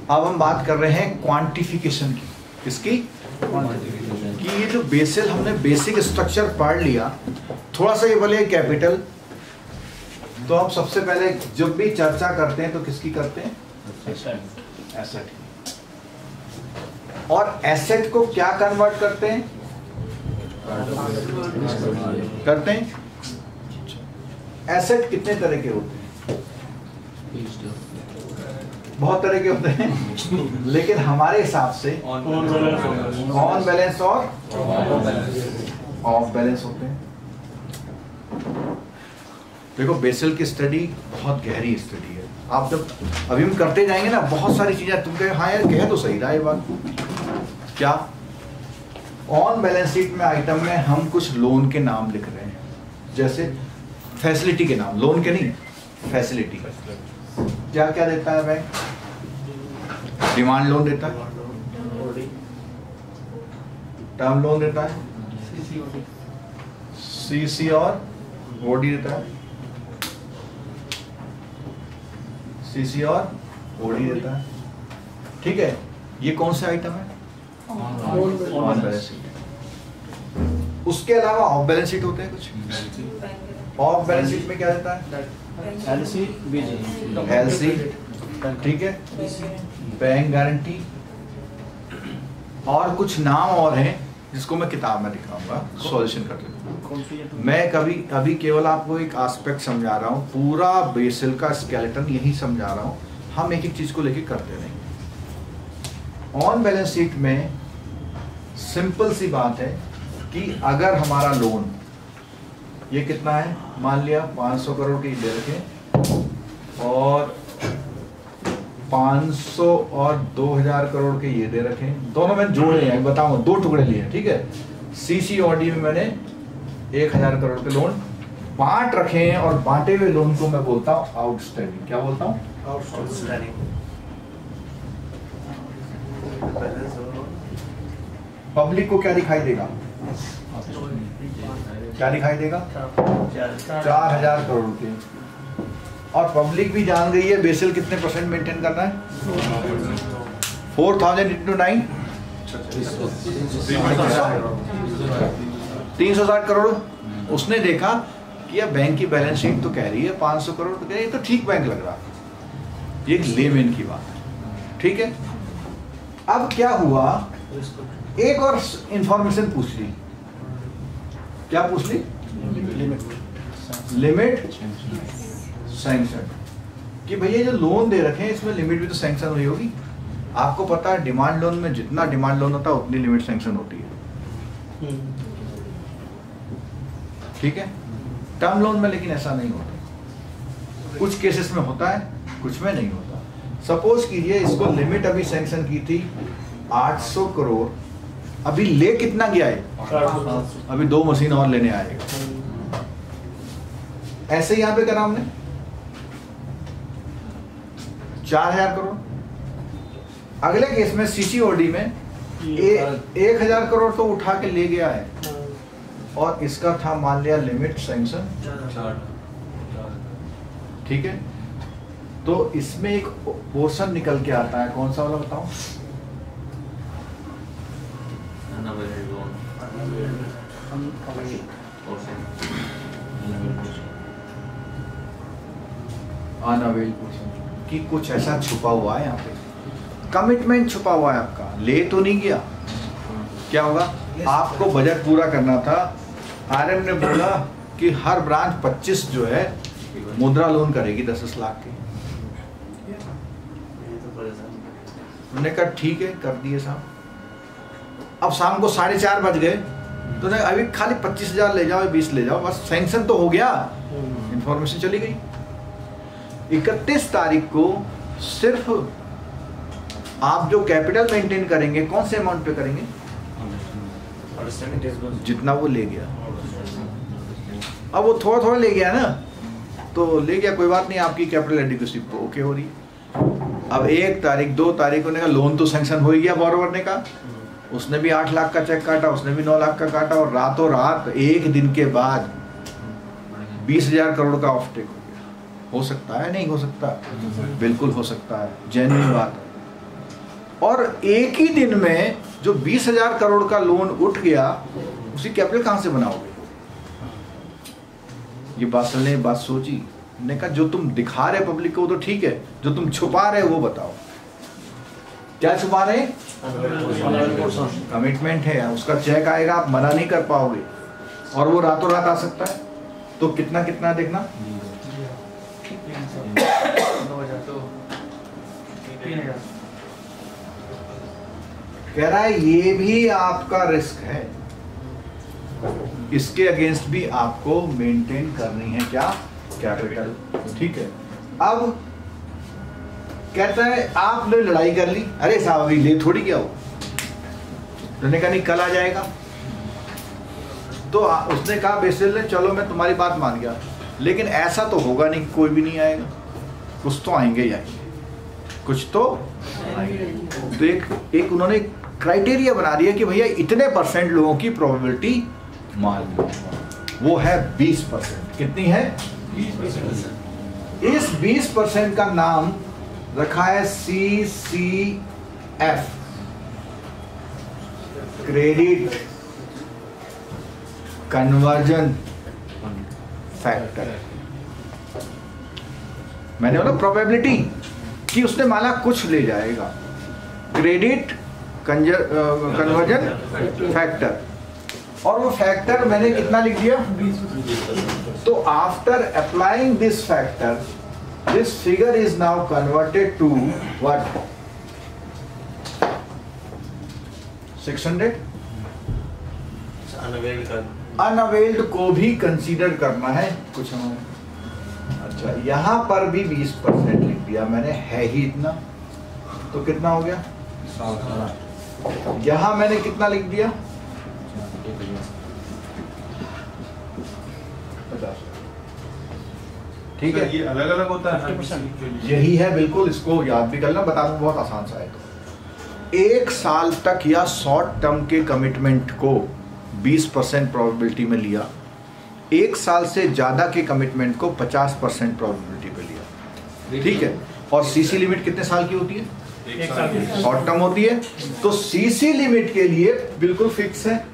अब हम बात कर रहे हैं क्वांटिफिकेशन की। किसकी? कि ये जो बेसिल हमने बेसिक स्ट्रक्चर पढ़ लिया, थोड़ा सा ये बोले कैपिटल, तो हम सबसे पहले जब भी चर्चा करते हैं तो किसकी करते हैं? एसेट। और एसेट को क्या कन्वर्ट करते हैं? एसेट कितने तरह के होते हैं? बहुत तरह के होते हैं, लेकिन हमारे हिसाब से ऑन बैलेंस और ऑफ बैलेंस होते हैं। देखो बेसिल की स्टडी बहुत गहरी स्टडी है। आप जब अभी हम करते जाएंगे ना, बहुत सारी चीजें तुम कहे हाँ यार कह तो सही रहा ये बात। क्या? ऑन बैलेंस शीट में आइटम में हम कुछ लोन के नाम लिख रहे हैं, जैसे फैसिलिटी के नाम, लोन के नहीं, फैसिलिटी। क्या क्या देता है बैंक? डिमांड लोन देता है, टर्म लोन देता है, सीसी और ओडी देता है, सीसी और ओडी देता है। ठीक है, ये कौन से आइटम है? On balance sheet. उसके अलावा ऑफ बैलेंस शीट होते हैं कुछ। ऑफ बैलेंस शीट में क्या देता है? एलसी, एलसी, ठीक है, बैंक गारंटी, और कुछ नाम और हैं जिसको मैं किताब में दिखाऊंगा, सॉल्यूशन कर लेंगे। मैं अभी केवल आपको एक एस्पेक्ट समझा रहा हूँ, पूरा बेसिल का स्केलेटन यही समझा रहा हूँ, हम एक एक चीज को लेके करते रहेंगे। ऑन बैलेंस शीट में सिंपल सी बात है कि अगर हमारा लोन ये कितना है, मान लिया 500 करोड़ की दे रखे, और 500 और 2000 करोड़ के ये दे रखे, दोनों में जोड़े हैं, बताऊंगा, दो टुकड़े लिए, ठीक है। सीसी और डी में मैंने 1000 करोड़ के लोन बांट रखे हैं, और बांटे हुए लोन को मैं बोलता हूँ आउटस्टैंडिंग। क्या बोलता हूँ? आउटस्टैंडिंग। पब्लिक को क्या दिखाई देगा? क्या दिखाई देगा? 4000 करोड़ के। और पब्लिक भी जान गई है बेसिल कितने परसेंट मेंटेन करना है? 4000 इंटू 9, 360 करोड़। उसने देखा कि यह बैंक की बैलेंस शीट तो कह रही है 500 करोड़, तो कह रही है तो ठीक बैंक लग रहा है। ये एक लेमैन की बात है, ठीक है। अब क्या हुआ, एक और इंफॉर्मेशन पूछ ली। क्या पूछ ली? लिमिट सैंक्शन, कि भैया जो लोन दे रखे हैं इसमें लिमिट भी तो सैंक्शन हुई होगी। आपको पता है डिमांड लोन में जितना डिमांड लोन होता है उतनी लिमिट सैंक्शन होती है, ठीक है। टर्म लोन में लेकिन ऐसा नहीं होता, कुछ केसेस में होता है, कुछ में नहीं होता। सपोज कीजिए इसको लिमिट अभी सैंक्शन की थी 800 करोड़, अभी ले कितना गया है? अभी 2 मशीन और लेने आएगा। ऐसे यहां पे करा हमने 4000 करोड़। अगले केस में सीसीओडी में 1000 करोड़ तो उठा के ले गया है, और इसका था मान लिया लिमिट सैंक्शन, ठीक है। तो इसमें एक पोर्शन निकल के आता है, कौन सा वाला बताओ? अनअवेल पोर्शन, कि कुछ ऐसा छुपा हुआ है यहाँ पे, कमिटमेंट छुपा हुआ है आपका, ले तो नहीं गया। क्या होगा? आपको बजट पूरा करना था, आरएम ने बोला कि हर ब्रांच 25 जो है मुद्रा लोन करेगी 10 लाख की। उन्होंने कहा ठीक है, कर दिए साहब। अब शाम को 4:30 बज गए, तो अभी खाली 25,000 ले जाओ, 20 ले जाओ, बस सैंक्शन तो हो गया, इंफॉर्मेशन चली गई। 31 तारीख को सिर्फ आप जो कैपिटल मेंटेन करेंगे कौन से अमाउंट पे करेंगे? जितना वो ले गया। अब वो थोड़ा थोड़ा ले गया ना, तो ले गया, कोई बात नहीं, आपकी कैपिटल एडिक्वेसी ओके हो रही है। अब 1 तारीख 2 तारीख को लोन तो सैंक्शन हो ही गया बोरोवर ने कहा, उसने भी 8 लाख का चेक काटा, उसने भी 9 लाख का काटा, और रातों रात एक दिन के बाद 20,000 करोड़ का ऑफ टेक हो गया। हो सकता है? नहीं हो सकता? बिल्कुल हो सकता है, जेन्युइन बात है। और एक ही दिन में जो 20,000 करोड़ का लोन उठ गया, उसी कैपिटल कहां से बनाओगे? ये बादल ने बात सोची, ने कहा जो तुम दिखा रहे पब्लिक को तो ठीक है, जो तुम छुपा रहे वो बताओ। क्या छुपा रहे? कमिटमेंट है, उसका चेक आएगा, आप मना नहीं कर पाओगे, और वो रातों रात आ सकता है। तो कितना कितना देखना, कह रहा है ये भी आपका रिस्क है, इसके अगेंस्ट भी आपको मेंटेन करनी है क्या? कैपिटल। ठीक है। अब कहता है आपने लड़ाई कर ली, अरे साहब अभी ले थोड़ी गया हो, उन्होंने कहा नहीं कल आ जाएगा। तो उसने कहा बेसिल ने चलो मैं तुम्हारी बात मान गया, लेकिन ऐसा तो होगा नहीं, कोई भी नहीं आएगा, कुछ तो आएंगे ही आएंगे, कुछ तो आएंगे। तो एक उन्होंने क्राइटेरिया बना दिया कि भैया इतने % लोगों की प्रोबेबिलिटी मान लो, वो है 20%। कितनी है? 20%। इस 20% का नाम रखा है CCF, क्रेडिट कन्वर्जन फैक्टर। मैंने बोला प्रोबेबिलिटी कि उसने माना कुछ ले जाएगा, क्रेडिट कन्वर्जन फैक्टर, और वो फैक्टर मैंने कितना लिख दिया? 20%। तो after applying this factor, this figure is now converted to what? 600। Unavailed को भी कंसीडर करना है कुछ हमें। अच्छा, यहां पर भी 20% लिख दिया मैंने, है ही इतना, तो कितना हो गया? यहां मैंने कितना लिख दिया? 50। ठीक है, ये अलग अलग होता है। यही है, बिल्कुल, इसको याद भी करना, बता दूं बहुत आसान सा है। तो 1 साल तक या शॉर्ट टर्म के कमिटमेंट को 20% प्रोबेबिलिटी में लिया, 1 साल से ज्यादा के कमिटमेंट को 50% प्रोबेबिलिटी पे लिया। ठीक है, और सीसी लिमिट कितने साल की होती है? 1 साल। शॉर्ट टर्म होती है, तो सीसी लिमिट के लिए बिल्कुल फिक्स है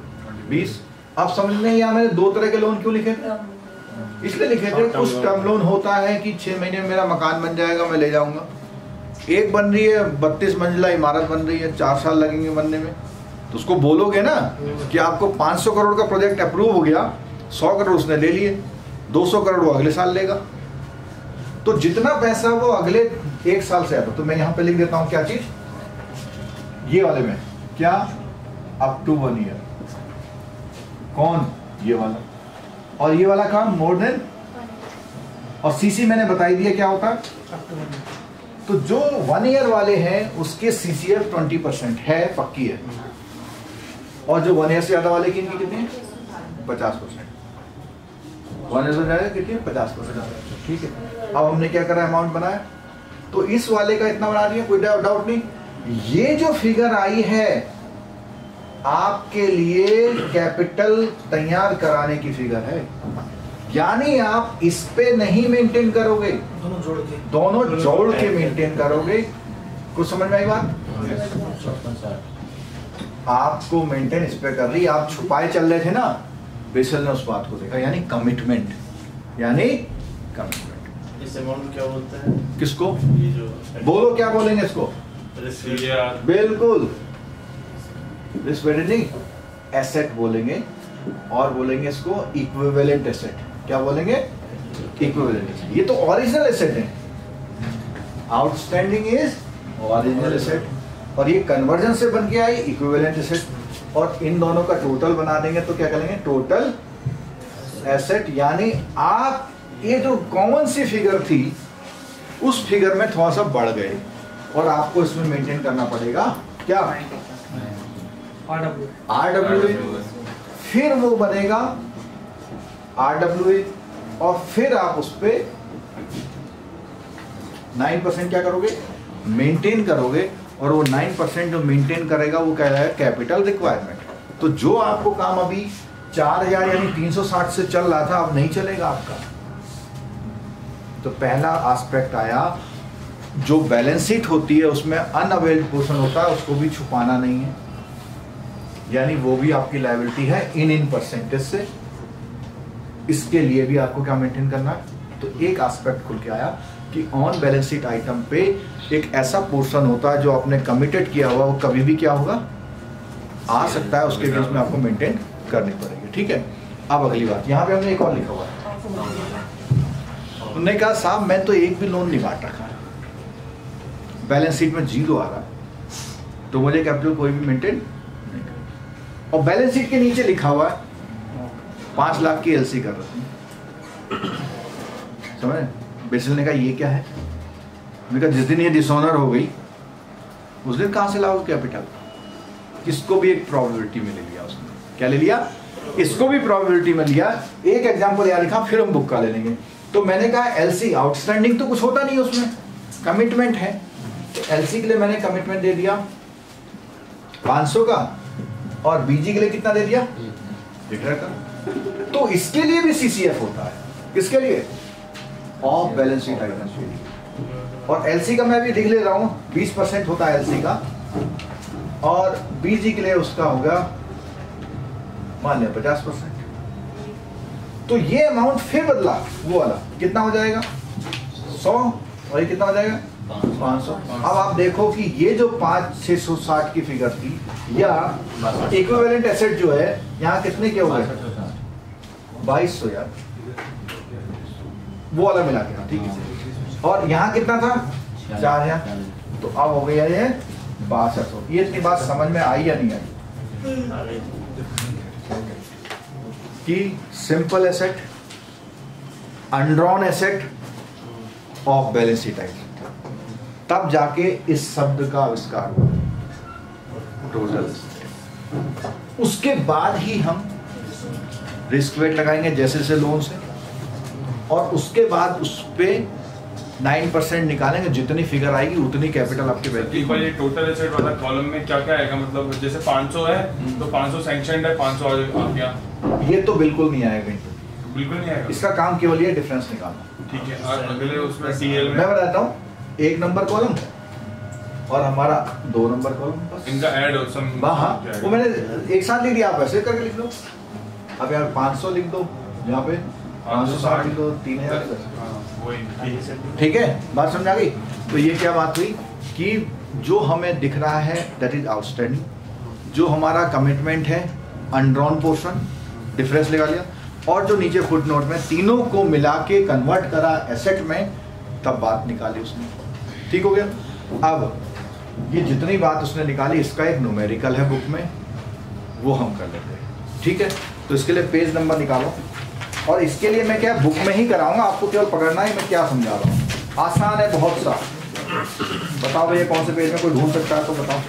20। आप समझ लें यहाँ मैंने 2 तरह के लोन क्यों लिखे थे? इसलिए लिखे थे, कुछ टर्म लोन होता है कि 6 महीने में मेरा मकान बन जाएगा, मैं ले जाऊंगा। एक बन रही है 32 मंजिला इमारत बन रही है, 4 साल लगेंगे बनने में, तो उसको बोलोगे ना कि आपको 500 करोड़ का प्रोजेक्ट अप्रूव हो गया, 100 करोड़ उसने ले लिए, 200 करोड़ वो अगले साल लेगा। तो जितना पैसा वो अगले 1 साल से आता, तो मैं यहाँ पे लिख देता हूँ क्या चीज, ये वाले में क्या, अप टू 1 ईयर। कौन? ये वाला। और ये वाला काम मोर देन, और सीसी मैंने बताई दिया क्या होता है। तो जो 1 ईयर वाले हैं उसके CCF 20% है, पक्की है, और जो 1 ईयर से ज्यादा वाले की इनकी कितनी है? 50%। 1 ईयर से ज्यादा कितनी है? 50%। ठीक है, अब हमने क्या करा, अमाउंट बनाया, तो इस वाले का इतना बना दिया, कोई डाउट नहीं। ये जो फिगर आई है आपके लिए कैपिटल तैयार कराने की फिगर है, यानी आप इस पे नहीं मेंटेन करोगे, दोनों जोड़ के मेंटेन करोगे। कुछ समझ में आई बात? आपको मेंटेन इस पे कर रही, आप छुपाए चल रहे थे ना, बेसल ने उस बात को देखा, यानी कमिटमेंट, यानी कमिटमेंट। इस अमाउंट क्या बोलते हैं? किसको? ये जो बोलो क्या बोलेंगे इसको? बिल्कुल, रिस्क वेटेड नहीं, एसेट बोलेंगे, और बोलेंगे इसको इक्विवेलेंट एसेट। क्या बोलेंगे? Equivalent asset. ये तो ओरिजिनल एसेट है, आउटस्टैंडिंग इज ओरिजिनल एसेट, और ये कन्वर्जन से बन के आई इक्विवेलेंट एसेट, और इन दोनों का टोटल बना देंगे तो क्या करेंगे? Total asset. यानी आप ये जो कॉमन सी फिगर थी उस फिगर में थोड़ा सा बढ़ गए, और आपको इसमें मेंटेन करना पड़ेगा क्या? RWA, फिर वो बनेगा RWA, और फिर आप उस पे 9% क्या करोगे? मेंटेन करोगे, और वो 9% जो मेंटेन करेगा वो कह रहा है कैपिटल रिक्वायरमेंट। तो जो आपको काम अभी 4000 यानी 360 से चल रहा था, अब नहीं चलेगा आपका। तो पहला एस्पेक्ट आया जो बैलेंस शीट होती है उसमें अनअवेल्ड पोर्शन होता है, उसको भी छुपाना नहीं है, यानी वो भी आपकी लायबिलिटी है इन परसेंटेज से। इसके लिए भी आपको क्या मेंटेन करना है? तो एक एस्पेक्ट खुल के आया कि ऑन बैलेंस शीट आइटम पे एक ऐसा पोर्शन होता है जो आपने कमिटेड किया हुआ, वो कभी भी क्या होगा, आ सकता है, उसके केस में आपको मेंटेन करनी पड़ेगी। ठीक है। अब अगली बात, यहाँ पे हमने एक और लिखा हुआ है, उन्होंने कहा साहब मैं तो एक भी लोन नहीं बांट रखा, बैलेंस शीट में 0 आ रहा है, तो मुझे कैपिटल कोई भी मेंटेन नहीं करना। और बैलेंस शीट के नीचे लिखा हुआ है 5 लाख की एलसी कर रही है, समझ? बेसिल ने कहा ये क्या है? मैंने कहा जिस दिन ये डिसऑनर हो गई उस दिन कहाँ से लाओ कैपिटल? इसको भी एक प्रोबेबिलिटी में ले लिया उसने। क्या ले लिया? इसको भी प्रोबेबिलिटी में लिया। एक एग्जांपल याद रखा, फिर हम बुक का ले लेंगे। तो मैंने कहा एलसी आउटस्टैंडिंग तो कुछ होता नहीं उसमें, कमिटमेंट है, तो एलसी के लिए मैंने कमिटमेंट दे दिया 500 का, और बीजी के लिए कितना दे दिया? 1.5 का। तो इसके लिए भी सीसीएफ होता है। किसके लिए? ऑफ बैलेंस शीट आइटम्स के लिए। और एलसी का मैं भी लिख ले रहा हूं, 20% होता है एलसी का, और बीजी के लिए उसका होगा मान लिया 50%। तो ये अमाउंट फिर बदला, वो वाला कितना हो जाएगा? 100, और ये कितना हो जाएगा? 500। अब आप देखो कि ये जो 5,660 की फिगर थी, या इक्विवेलेंट एसेट जो है यहाँ कितने के हो गए? 2200 यार, वो वाला मिला के। ठीक है। और यहाँ कितना था? 4000। तो अब हो गया ये 6200। ये इतनी बात समझ में आई या नहीं आई? कि simple asset, undrawn asset, off balance sheet item, तब जाके इस शब्द का आविष्कार हुआ, टोटल। उसके बाद ही हम रिस्क वेट लगाएंगे जैसे जैसे लोन से, और उसके बाद उस पे 9% निकालेंगे, जितनी फिगर आएगी उतनी कैपिटल आपके बैंक की। ये टोटल एसेट वाला कॉलम में क्या क्या आएगा? मतलब जैसे 500 है तो 500 सैंक्शनड है, 500 आ गया। ये तो बिल्कुल नहीं आएगा, बिल्कुल नहीं आएगा। इसका काम केवल ये डिफरेंस निकालना। ठीक है। और अगले उसमें सीएल में मैं बताता हूँ, 1 नंबर कॉलम और हमारा 2 नंबर कॉलम, बस इनका ऐड हो सम। हाँ, वो मैंने एक साथ लिख दिया, आप ऐसे करके लिख लो। अब यार 500 लिख दो, यहाँ पे 560 लिख दो, 3000। ठीक है, बात समझ आ गई? तो ये क्या बात हुई कि जो हमें दिख रहा है दैट इज आउटस्टैंडिंग, जो हमारा कमिटमेंट है अनड्रॉन पोर्शन, डिफरेंस लगा लिया, और जो नीचे फुटनोट में तीनों को मिला के कन्वर्ट करा एसेट में, तब बात निकाली उसने। ठीक हो गया? अब ये जितनी बात उसने निकाली, इसका एक न्यूमेरिकल है बुक में, वो हम कर लेते हैं। ठीक है। तो इसके लिए पेज नंबर निकालो, और इसके लिए मैं क्या बुक में ही कराऊंगा, आपको केवल पकड़ना है मैं क्या समझा रहा हूँ। आसान है बहुत सा। बताओ भैया कौन से पेज में कोई ढूंढ सकता है तो बताओ।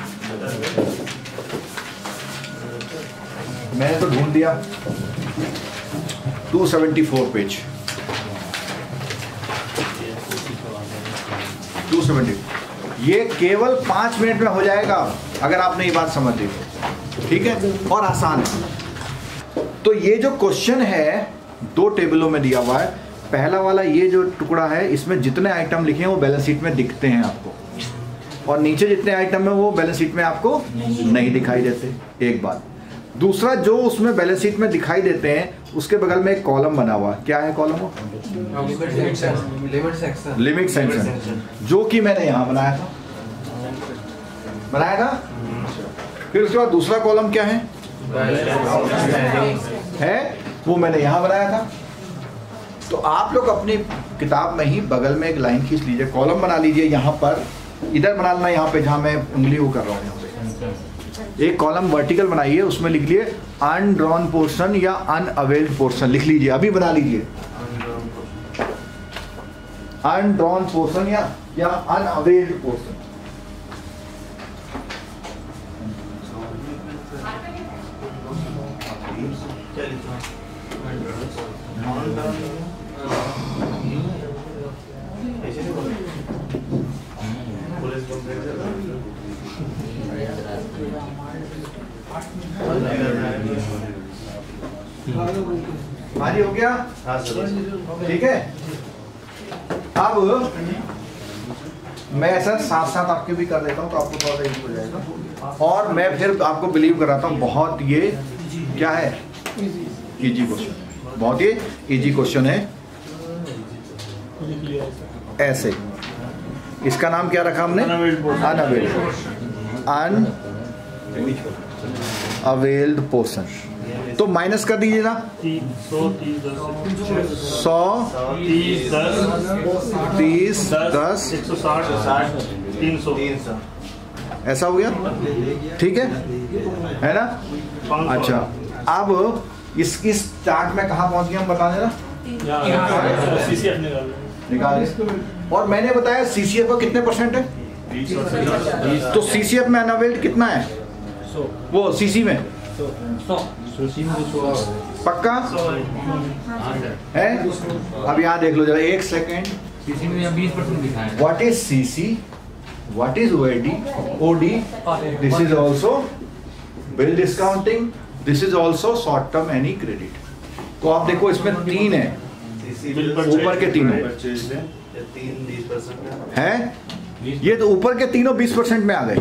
मैंने तो ढूंढ दिया 274 पेज, 270। ये केवल 5 मिनट में हो जाएगा अगर आपने ये बात समझ ली तो। ठीक है, और आसान है। तो ये जो क्वेश्चन है 2 टेबलों में दिया हुआ है। पहला वाला ये जो टुकड़ा है, इसमें जितने आइटम लिखे हैं वो बैलेंस शीट में दिखते हैं आपको, और नीचे जितने आइटम है वो बैलेंस शीट में आपको नहीं दिखाई देते। एक बात। दूसरा, जो उसमें बैलेंस शीट में दिखाई देते हैं उसके बगल में एक कॉलम बना हुआ है। क्या है कॉलम? वो लिमिट सेक्शन, जो कि मैंने यहाँ बनाया था। फिर उसके बाद दूसरा कॉलम क्या है? वो मैंने यहाँ बनाया था। तो आप लोग अपनी किताब में ही बगल में एक लाइन खींच लीजिए, कॉलम बना लीजिए। यहाँ पर इधर बना लेना, यहाँ पे जहाँ मैं उंगली वो कर रहा हूँ, यहाँ पे एक कॉलम वर्टिकल बनाइए, उसमें लिख लिए अनड्रॉन पोर्शन या अनअवेल्ड पोर्शन लिख लीजिए। अभी बना लीजिए अनड्रॉन पोर्शन या अनअवेल्ड पोर्शन। हाँ जी, हो गया? ठीक है। अब मैं ऐसा साथ साथ आपके भी कर देता हूँ तो आपको थोड़ा सा इजी हो जाएगा। और मैं फिर आपको बिलीव कराता हूँ, बहुत ये क्या है, इजी क्वेश्चन, बहुत ही इजी क्वेश्चन है। ऐसे इसका नाम क्या रखा हमने, अनअवेल्ड पोर्शन। तो माइनस कर दीजिए ना, 100 30 10 300 ऐसा हो गया, ठीक है ना। अच्छा अब इस चार्ट में कहाँ पहुंच गया हम बता देना, निकाल। और मैंने बताया सीसीएफ का कितने परसेंट है, तो सीसीएफ में अनअवेल्ड कितना है, वो सीसी में पक्का है। अब यहाँ देख लो जरा एक सेकेंड, सीसी में 20% लिखा है। What is CC, what is OD, this is also bill discounting, this is also short term any credit. तो आप देखो इसमें तीन है, ऊपर के तीनों है, ये तो ऊपर के तीनों 20% में आ गए।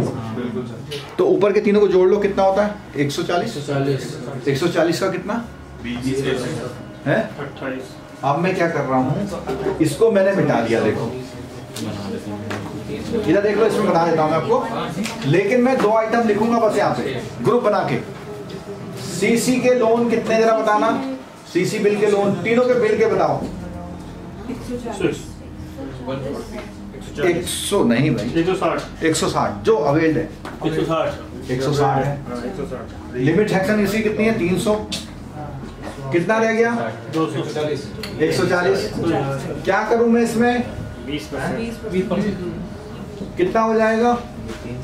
तो ऊपर के तीनों को जोड़ लो, कितना होता है 140। 140 का कितना 20 है, 28। अब मैं क्या कर रहा हूँ, इसको मैंने मिटा दिया, देखो इधर देख लो, इसमें बता देता हूँ मैं आपको। लेकिन मैं दो आइटम लिखूंगा बस यहाँ पे ग्रुप बना के। सीसी के लोन कितने, जरा बताना, सीसी बिल के लोन, तीनों के बिल के बताओ। 100 नहीं भाई, 160 जो अवेल्ड है, 160 है। लिमिट सेक्शन इसी कितनी है, 300। कितना रह गया 140। क्या करूं मैं इसमें 20%। कितना हो जाएगा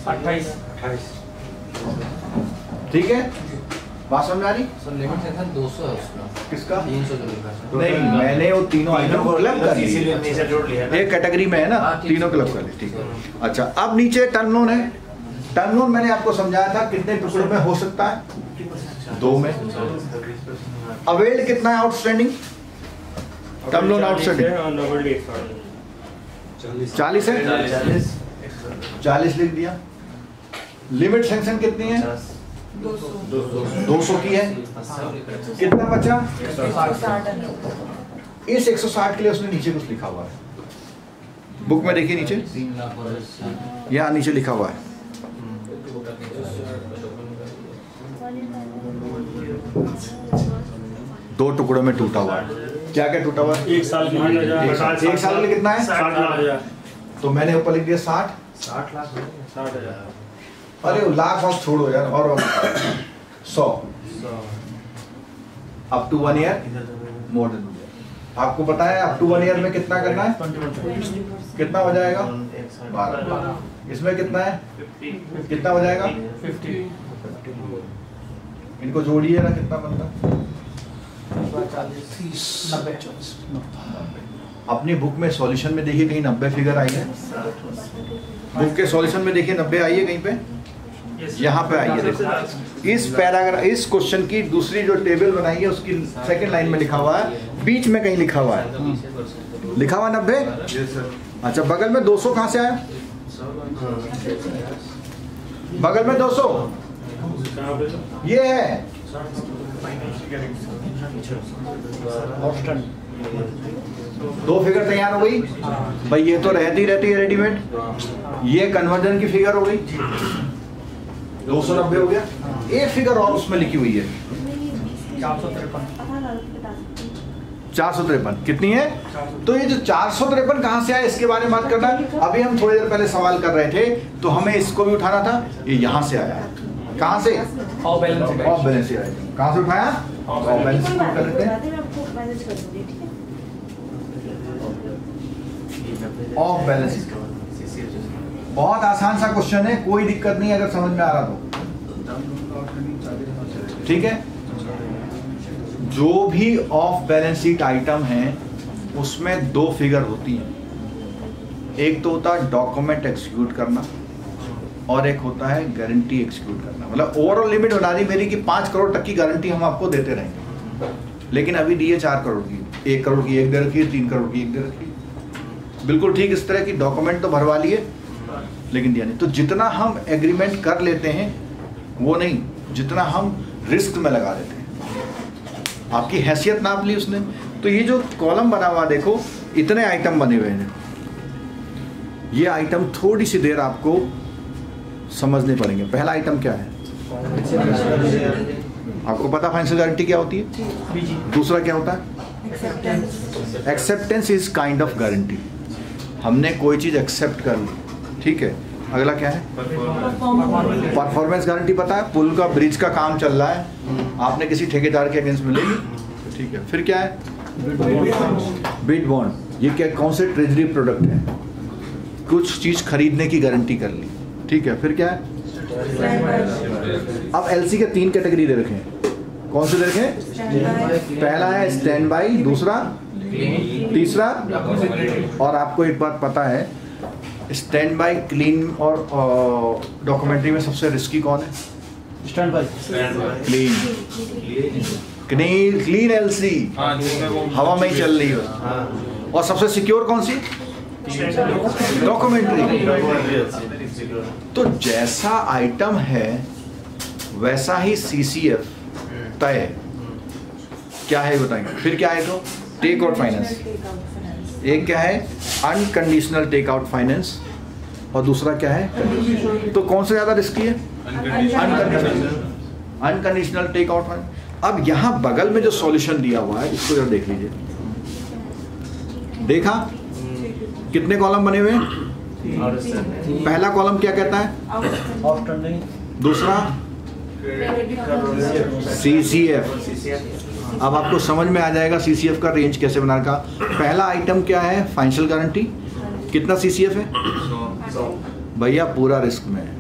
28। ठीक है, बात समझ आ रही। लिमिट सेक्शन 200 है उसका, किसका 300 जो लिखा है। नहीं, मैंने वो तीनों आइटम को क्लब कर नीचे लिया, जोड़ लिया ना। एक कैटेगरी में है ना, हाँ, ठीक तीनों है। क्लब कर लिए, ठीक है। अच्छा अब नीचे टर्म लोन है। टर्म लोन मैंने आपको समझाया था कितने टुकड़ों में हो सकता है, 2 में। अवेल्ड कितना है आउटस्टैंडिंग, टर्म लोन आउटस्टैंडिंग 40 है, 40 लिख दिया। लिमिट सैंक्शन कितनी है 200 की है। कितना बचा, इस 160 के लिए उसने नीचे कुछ लिखा हुआ है, बुक में देखिए नीचे, 3 लाख और यहाँ नीचे लिखा हुआ है। दो टुकड़ों में टूटा हुआ है। क्या क्या टूटा हुआ है, 1 साल के लिए एक साल के लिए कितना है 60 लाख। तो मैंने ऊपर लिख दिया 60 लाख 60,000। अरे लाख और छोड़ो यार, और 100 up to 1 year more than. आपको पता है अप टू 1 ईयर में कितना करना है, कितना हो जाएगा 12। इसमें कितना है, कितना हो जाएगा 50। इनको जोड़िए ना, कितना बनता है। अपनी बुक में सॉल्यूशन में देखिए कहीं 90 फिगर आई है, बुक के सॉल्यूशन में देखिए 90 आई है कहीं पे, यहाँ पे आई है। देखो इस पैराग्राफ, इस क्वेश्चन की दूसरी जो टेबल बनाई है उसकी सेकंड लाइन में लिखा हुआ है, बीच में कहीं लिखा हुआ है, लिखा हुआ 90। अच्छा बगल में 200 कहाँ से आया, बगल में 200 ये है। दो फिगर तैयार हो गई भाई, ये तो रहती है रेडीमेड, ये कन्वर्जन की फिगर हो गई, 290 हो गया। एक फिगर और उसमें लिखी हुई है 453। कितनी है, तो ये जो 453 कहां से आया इसके बारे में बात करना है। अभी हम थोड़ी देर पहले सवाल कर रहे थे, तो हमें इसको भी उठाना था, ये यहां से आया। कहां से, ऑफ बैलेंस शीट। कहां से उठाया, ऑफ बैलेंस शीट कर लेते हैं। ऑफ बैलेंस शीट बहुत आसान सा क्वेश्चन है, कोई दिक्कत नहीं अगर समझ में आ रहा तो, ठीक है। जो भी ऑफ बैलेंस शीट आइटम है उसमें 2 फिगर होती हैं, एक तो होता है डॉक्यूमेंट एक्सिक्यूट करना और एक होता है गारंटी एक्सिक्यूट करना। मतलब ओवरऑल लिमिट बना दी मेरी कि 5 करोड़ तक की गारंटी हम आपको देते रहेंगे, लेकिन अभी दी है 4 करोड़ की, 1 करोड़ की एक दे रखी है, 3 करोड़ की एक दे रखी है। बिल्कुल ठीक इस तरह की डॉक्यूमेंट तो भरवा लिए लेकिन दिया नहीं। तो जितना हम एग्रीमेंट कर लेते हैं वो नहीं, जितना हम रिस्क में लगा देते हैं। आपकी हैसियत नाप ली उसने। तो ये जो कॉलम बना हुआ देखो, इतने आइटम बने हुए हैं। ये आइटम थोड़ी सी देर आपको समझने पड़ेंगे। पहला आइटम क्या है? आपको पता फाइनेंशियल गारंटी क्या होती है? दूसरा क्या होता है? Acceptance is kind of guarantee. हमने कोई चीज एक्सेप्ट कर ली, ठीक है। अगला क्या है? Performance guarantee. पता है पुल का, ब्रिज का काम चल रहा है, आपने किसी ठेकेदार के अगेंस्ट में ले ली, ठीक है। फिर क्या है? Bid bond. ये क्या, कौन से ट्रेजरी प्रोडक्ट है? कुछ चीज खरीदने की गारंटी कर ली, ठीक है। फिर क्या है? अब एलसी के 3 कैटेगरी दे रखे हैं। कौन से दे रखे हैं? पहला है स्टैंड बाई, दूसरा, तीसरा, और आपको एक बात पता है, स्टैंड बाई, क्लीन और डॉक्यूमेंट्री में सबसे रिस्की कौन है? स्टैंड बाई, क्लीन एलसी, हवा में ही चल रही हो। और सबसे सिक्योर कौन सी? डॉक्यूमेंट्री। तो जैसा आइटम है वैसा ही सीसीएफ तय है। क्या है बताएंगे। फिर क्या है? तो टेक आउट फाइनेंस। एक क्या है? अनकंडीशनल टेक आउट फाइनेंस, और दूसरा क्या है? तो कौन सा ज्यादा रिस्की है? Unconditional take out finance. अब यहां बगल में जो सॉल्यूशन दिया हुआ है इसको जरा देख लीजिए। देखा कितने कॉलम बने हुए हैं? पहला कॉलम क्या कहता है? दूसरा सीसीएफ। अब आपको समझ में आ जाएगा सीसीएफ का रेंज कैसे बनाने का। पहला आइटम क्या है? Financial guarantee. कितना सीसीएफ है? भैया पूरा रिस्क में है।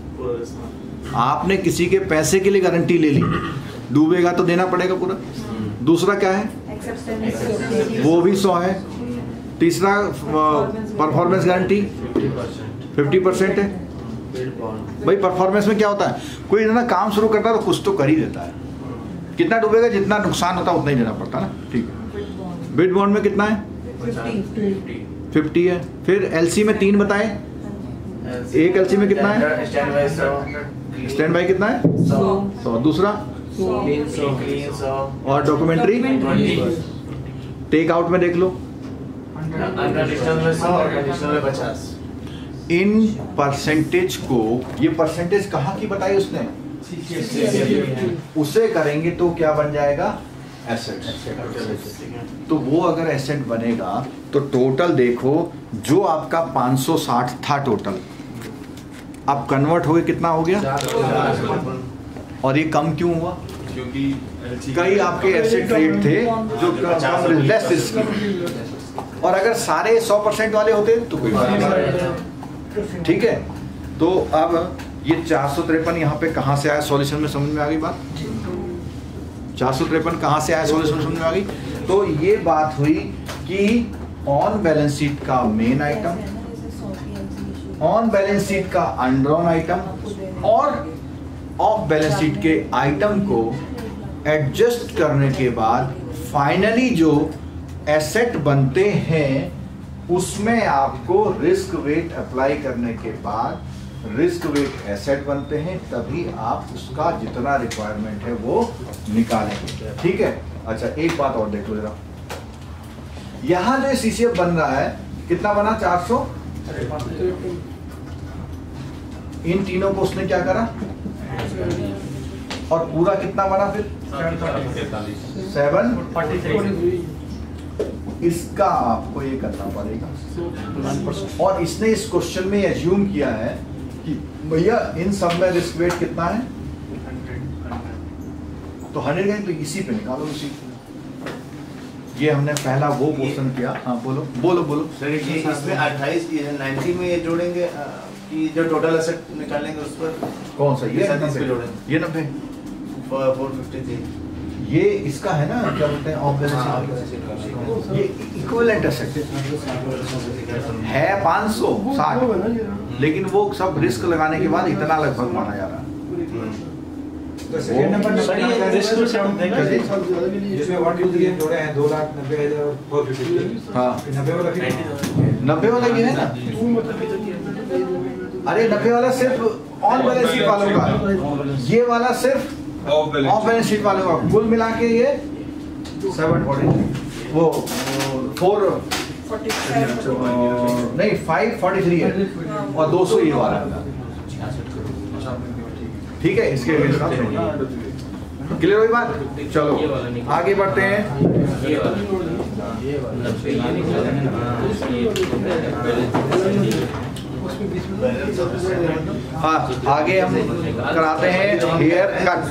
आपने किसी के पैसे के लिए गारंटी ले ली, डूबेगा तो देना पड़ेगा पूरा। दूसरा क्या है? वो भी 100 है। तीसरा परफॉर्मेंस गारंटी 50% है। भाई परफॉर्मेंस में क्या होता है, कोई ना काम शुरू करता है तो कुछ तो कर ही देता है। कितना डूबेगा, जितना नुकसान होता है उतना ही देना पड़ता है ना, ठीक है। बिड बॉन्ड में कितना है? 50 है। फिर एलसी में 3 बताए। एक एलसी में कितना है? स्टैंड बाई कितना है? 100। दूसरा और डॉक्यूमेंट्री टेक आउट में देख लो, इन परसेंटेज को, ये परसेंटेज कहाँ की बताई उसने? उसे करेंगे तो क्या बन जाएगा? एसेट। तो वो अगर एसेट बनेगा तो टोटल देखो, जो आपका 560 था टोटल, अब कन्वर्ट हो गए कितना हो गया? और ये कम क्यों हुआ? क्योंकि कई आपके एसेट रेट थे जो लेस रिस्की, और अगर सारे 100% वाले होते तो कोई बात नहीं, ठीक है। तो अब ये 453 यहाँ पे कहाँ से आया सॉल्यूशन में, समझ में आ गई बात? 453 कहाँ से आया सॉल्यूशन समझ में आ गई? तो ये बात हुई कि ऑन बैलेंस शीट का main item, on balance sheet का अनड्रॉन आइटम, और ऑफ बैलेंस शीट के आइटम को एडजस्ट करने के बाद फाइनली जो एसेट बनते हैं उसमें आपको रिस्क वेट अप्लाई करने के बाद रिस्क वेट एसेट बनते हैं, तभी आप उसका जितना रिक्वायरमेंट है वो निकालेंगे, ठीक है। अच्छा एक बात और देख लो जरा, यहां जो सीसीएफ बन रहा है कितना बना? 400। इन तीनों को उसने क्या करा, और पूरा कितना बना फिर? 743। इसका आपको ये करना पड़ेगा। और इसने इस क्वेश्चन में एज्यूम किया है कि भैया इन सब में रिस्क वेट कितना है, तो 100 गए, तो इसी पे निकालो, इसी ये हमने पहला वो क्वेश्चन किया। हाँ बोलो बोलो बोलो सर, ये इसमें 28 की है, 90 में ये जोड़ेंगे कि जो टोटल एसेट निकालेंगे उस पर कौन सा? ये 90 जोड़ेंगे, ये 90 453 ये इसका है ना, क्या बोलते हैं ऑफ बैलेंस, ये इक्विवेलेंट एसेट है 560, लेकिन वो सब रिस्क लगाने के बाद इतना लगभग माना जा रहा है। सेकंड नंबर सर ये रिस्क से हम देंगे जिसमें 1 2 3 जोड़े हैं 2,90,450। हाँ 90 वाला फिर 90 वाला ये है ना। अरे 90 वाला सिर्फ ऑन बैलेंस शीट वालों का, ये वाला सिर्फ ऑफ बैलेंस शीट वालों का। कुल मिला के ये 743 वो 4 नहीं 543 है और 200 ये वाला है। ठीक है, इसके क्लियर हुई बात। चलो आगे बढ़ते हैं। हाँ आगे हम कराते हैं हेयर कट।